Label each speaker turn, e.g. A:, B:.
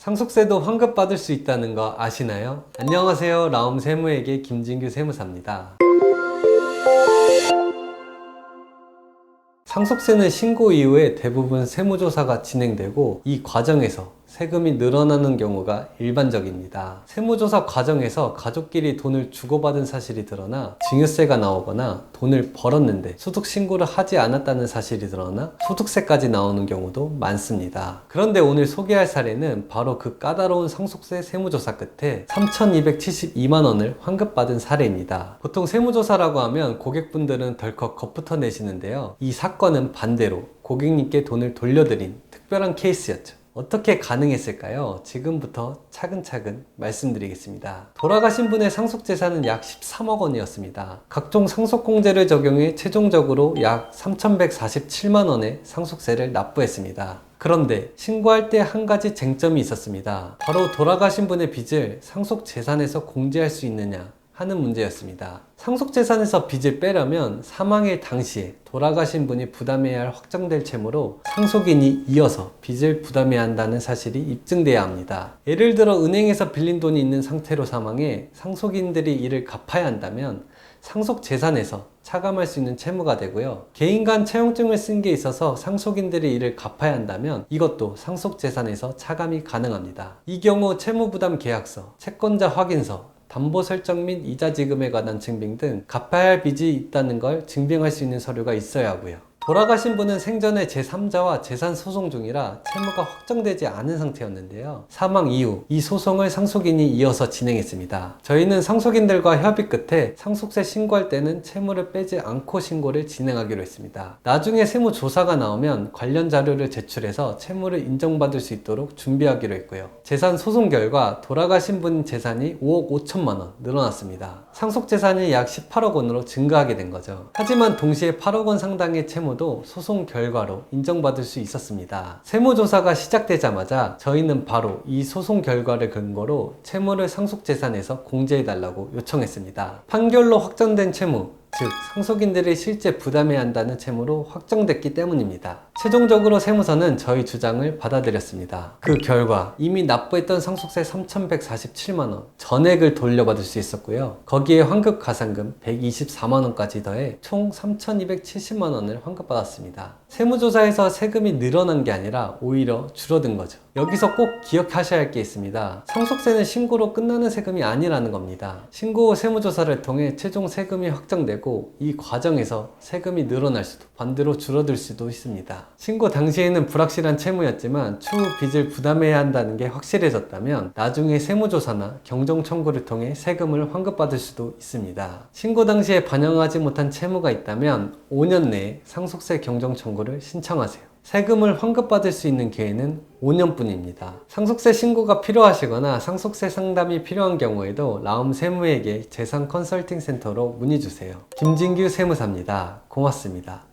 A: 상속세도 환급받을 수 있다는 거 아시나요? 안녕하세요. 라움 세무에게 김진규 세무사입니다. 상속세는 신고 이후에 대부분 세무조사가 진행되고 이 과정에서 세금이 늘어나는 경우가 일반적입니다. 세무조사 과정에서 가족끼리 돈을 주고받은 사실이 드러나 증여세가 나오거나 돈을 벌었는데 소득신고를 하지 않았다는 사실이 드러나 소득세까지 나오는 경우도 많습니다. 그런데 오늘 소개할 사례는 바로 그 까다로운 상속세 세무조사 끝에 3,272만 원을 환급받은 사례입니다. 보통 세무조사라고 하면 고객분들은 덜컥 겁부터 내시는데요. 이 사건은 반대로 고객님께 돈을 돌려드린 특별한 케이스였죠. 어떻게 가능했을까요? 지금부터 차근차근 말씀드리겠습니다. 돌아가신 분의 상속재산은 약 13억 원이었습니다. 각종 상속공제를 적용해 최종적으로 약 3,147만 원의 상속세를 납부했습니다. 그런데 신고할 때 한 가지 쟁점이 있었습니다. 바로 돌아가신 분의 빚을 상속재산에서 공제할 수 있느냐 하는 문제였습니다. 상속재산에서 빚을 빼려면 사망일 당시에 돌아가신 분이 부담해야 할 확정될 채무로 상속인이 이어서 빚을 부담해야 한다는 사실이 입증돼야 합니다. 예를 들어 은행에서 빌린 돈이 있는 상태로 사망해 상속인들이 이를 갚아야 한다면 상속재산에서 차감할 수 있는 채무가 되고요. 개인 간 채용증을 쓴 게 있어서 상속인들이 이를 갚아야 한다면 이것도 상속재산에서 차감이 가능합니다. 이 경우 채무부담 계약서, 채권자 확인서, 담보 설정 및 이자 지급에 관한 증빙 등 갚아야 할 빚이 있다는 걸 증빙할 수 있는 서류가 있어야 하고요. 돌아가신 분은 생전에 제3자와 재산 소송 중이라 채무가 확정되지 않은 상태였는데요. 사망 이후 이 소송을 상속인이 이어서 진행했습니다. 저희는 상속인들과 협의 끝에 상속세 신고할 때는 채무를 빼지 않고 신고를 진행하기로 했습니다. 나중에 세무조사가 나오면 관련 자료를 제출해서 채무를 인정받을 수 있도록 준비하기로 했고요. 재산 소송 결과 돌아가신 분 재산이 5억 5천만 원 늘어났습니다. 상속재산이 약 18억 원으로 증가하게 된 거죠. 하지만 동시에 8억 원 상당의 채무도 소송 결과로 인정받을 수 있었습니다. 세무조사가 시작되자마자 저희는 바로 이 소송 결과를 근거로 채무를 상속재산에서 공제해달라고 요청했습니다. 판결로 확정된 채무, 즉 상속인들이 실제 부담해야 한다는 채무로 확정됐기 때문입니다. 최종적으로 세무서는 저희 주장을 받아들였습니다. 그 결과 이미 납부했던 상속세 3,147만 원 전액을 돌려받을 수 있었고요. 거기에 환급 가산금 124만 원까지 더해 총 3,270만 원을 환급받았습니다. 세무조사에서 세금이 늘어난 게 아니라 오히려 줄어든 거죠. 여기서 꼭 기억하셔야 할 게 있습니다. 상속세는 신고로 끝나는 세금이 아니라는 겁니다. 신고 후 세무조사를 통해 최종 세금이 확정되고 이 과정에서 세금이 늘어날 수도 반대로 줄어들 수도 있습니다. 신고 당시에는 불확실한 채무였지만 추후 빚을 부담해야 한다는 게 확실해졌다면 나중에 세무조사나 경정청구를 통해 세금을 환급받을 수도 있습니다. 신고 당시에 반영하지 못한 채무가 있다면 5년 내에 상속세 경정청구를 신청하세요. 세금을 환급받을 수 있는 기회는 5년뿐입니다. 상속세 신고가 필요하시거나 상속세 상담이 필요한 경우에도 라움 세무에게 재산 컨설팅 센터로 문의주세요. 김진규 세무사입니다. 고맙습니다.